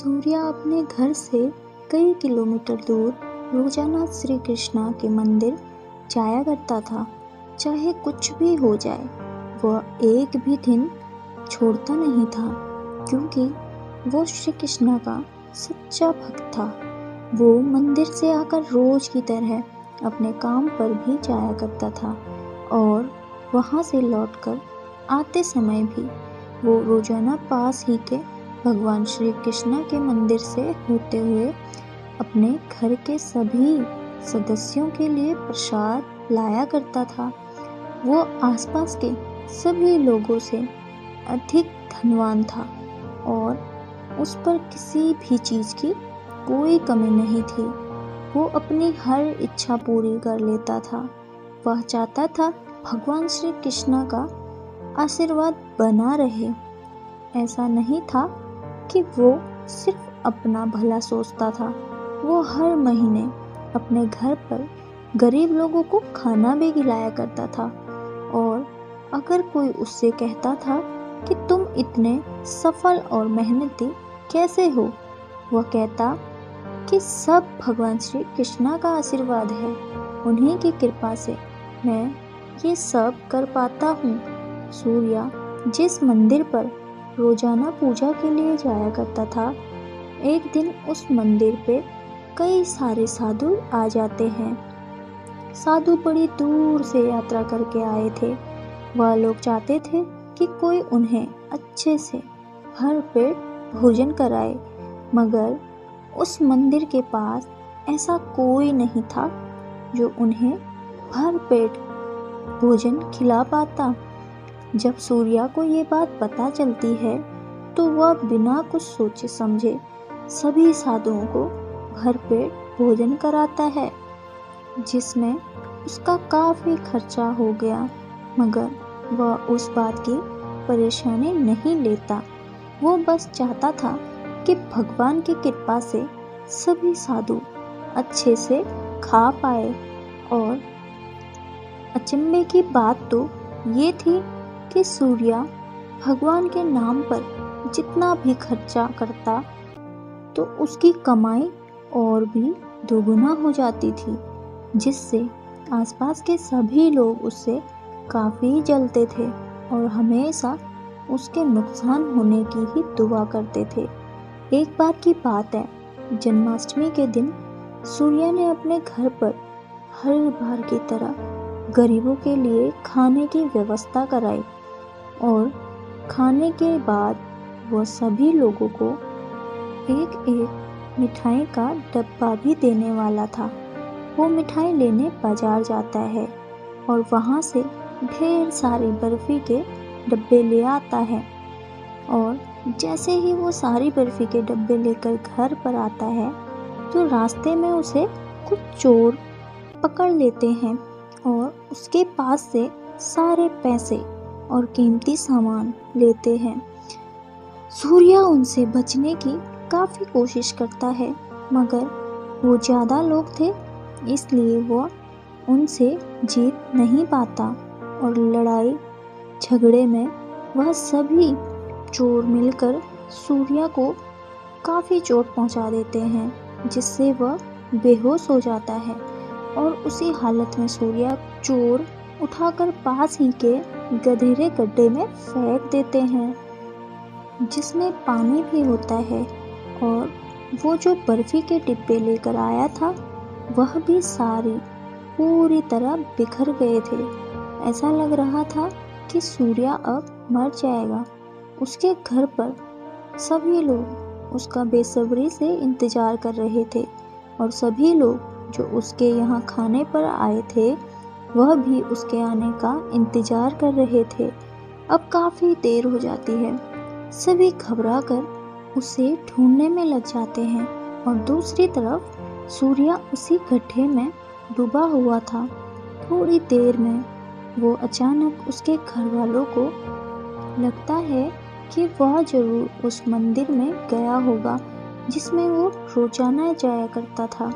सूर्या अपने घर से कई किलोमीटर दूर रोजाना श्री कृष्णा के मंदिर जाया करता था। चाहे कुछ भी हो जाए, वह एक भी दिन छोड़ता नहीं था, क्योंकि वो श्री कृष्णा का सच्चा भक्त था। वो मंदिर से आकर रोज की तरह अपने काम पर भी जाया करता था और वहाँ से लौटकर आते समय भी वो रोजाना पास ही के भगवान श्री कृष्णा के मंदिर से होते हुए अपने घर के सभी सदस्यों के लिए प्रसाद लाया करता था। वो आसपास के सभी लोगों से अधिक धनवान था और उस पर किसी भी चीज़ की कोई कमी नहीं थी। वो अपनी हर इच्छा पूरी कर लेता था। वह चाहता था भगवान श्री कृष्णा का आशीर्वाद बना रहे। ऐसा नहीं था कि वो सिर्फ अपना भला सोचता था। वो हर महीने अपने घर पर गरीब लोगों को खाना भी खिलाया करता था। और अगर कोई उससे कहता था कि तुम इतने सफल और मेहनती कैसे हो, वह कहता कि सब भगवान श्री कृष्णा का आशीर्वाद है। उन्हीं की कृपा से मैं ये सब कर पाता हूँ। सूर्या जिस मंदिर पर रोजाना पूजा के लिए जाया करता था, एक दिन उस मंदिर पे कई सारे साधु आ जाते हैं। साधु बड़ी दूर से यात्रा करके आए थे। वह लोग चाहते थे कि कोई उन्हें अच्छे से भर पेट भोजन कराए, मगर उस मंदिर के पास ऐसा कोई नहीं था जो उन्हें भर पेट भोजन खिला पाता। जब सूर्या को ये बात पता चलती है तो वह बिना कुछ सोचे समझे सभी साधुओं को भरपेट भोजन कराता है, जिसमें उसका काफ़ी खर्चा हो गया, मगर वह उस बात की परेशानी नहीं लेता। वो बस चाहता था कि भगवान की कृपा से सभी साधु अच्छे से खा पाए। और अचंभे की बात तो ये थी कि सूर्या भगवान के नाम पर जितना भी खर्चा करता तो उसकी कमाई और भी दोगुना हो जाती थी, जिससे आसपास के सभी लोग उससे काफ़ी जलते थे और हमेशा उसके नुकसान होने की ही दुआ करते थे। एक बार की बात है, जन्माष्टमी के दिन सूर्या ने अपने घर पर हर बार की तरह गरीबों के लिए खाने की व्यवस्था कराई और खाने के बाद वह सभी लोगों को एक एक मिठाई का डब्बा भी देने वाला था। वो मिठाई लेने बाजार जाता है और वहाँ से ढेर सारी बर्फ़ी के डब्बे ले आता है। और जैसे ही वो सारी बर्फ़ी के डब्बे लेकर घर पर आता है तो रास्ते में उसे कुछ चोर पकड़ लेते हैं और उसके पास से सारे पैसे और कीमती सामान लेते हैं। सूर्या उनसे बचने की काफ़ी कोशिश करता है, मगर वो ज़्यादा लोग थे, इसलिए वो उनसे जीत नहीं पाता और लड़ाई झगड़े में वह सभी चोर मिलकर सूर्या को काफ़ी चोट पहुंचा देते हैं, जिससे वह बेहोश हो जाता है। और उसी हालत में सूर्या चोर उठाकर पास ही के गहरे गड्ढे में फेंक देते हैं, जिसमें पानी भी होता है। और वो जो बर्फ़ी के डिब्बे लेकर आया था, वह भी सारी पूरी तरह बिखर गए थे। ऐसा लग रहा था कि सूर्या अब मर जाएगा। उसके घर पर सभी लोग उसका बेसब्री से इंतज़ार कर रहे थे और सभी लोग जो उसके यहाँ खाने पर आए थे, वह भी उसके आने का इंतज़ार कर रहे थे। अब काफ़ी देर हो जाती है। सभी घबराकर उसे ढूंढने में लग जाते हैं और दूसरी तरफ सूर्या उसी गड्ढे में डूबा हुआ था। थोड़ी देर में वो अचानक उसके घर वालों को लगता है कि वह जरूर उस मंदिर में गया होगा जिसमें वो रोजाना जाया करता था।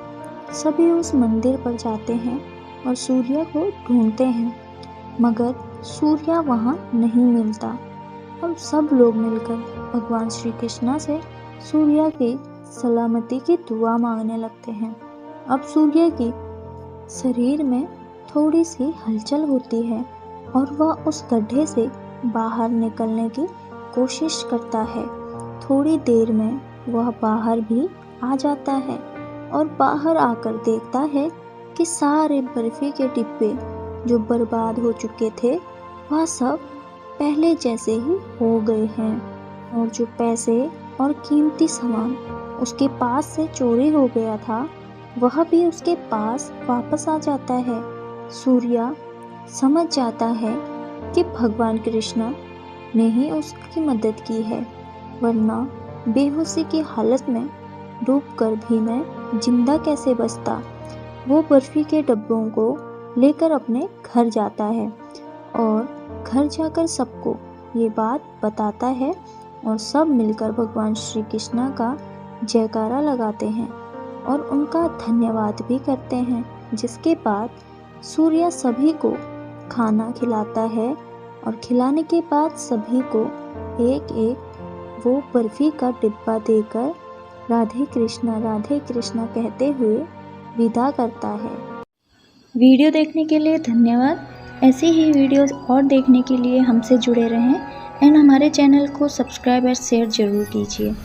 सभी उस मंदिर पर जाते हैं और सूर्या को ढूंढते हैं, मगर सूर्या वहाँ नहीं मिलता। अब सब लोग मिलकर भगवान श्री कृष्णा से सूर्या की सलामती की दुआ मांगने लगते हैं। अब सूर्या की शरीर में थोड़ी सी हलचल होती है और वह उस गड्ढे से बाहर निकलने की कोशिश करता है। थोड़ी देर में वह बाहर भी आ जाता है और बाहर आकर देखता है कि सारे बर्फी के डिब्बे जो बर्बाद हो चुके थे वह सब पहले जैसे ही हो गए हैं और जो पैसे और कीमती सामान उसके पास से चोरी हो गया था वह भी उसके पास वापस आ जाता है। सूर्या समझ जाता है कि भगवान कृष्ण ने ही उसकी मदद की है, वरना बेहोशी की हालत में डूबकर भी मैं जिंदा कैसे बचता। वो बर्फी के डब्बों को लेकर अपने घर जाता है और घर जाकर सबको ये बात बताता है और सब मिलकर भगवान श्री कृष्ण का जयकारा लगाते हैं और उनका धन्यवाद भी करते हैं। जिसके बाद सूर्या सभी को खाना खिलाता है और खिलाने के बाद सभी को एक एक वो बर्फी का डिब्बा देकर राधे कृष्णा कहते हुए विदा करता है। वीडियो देखने के लिए धन्यवाद। ऐसी ही वीडियोस और देखने के लिए हमसे जुड़े रहें एंड हमारे चैनल को सब्सक्राइब और शेयर जरूर कीजिए।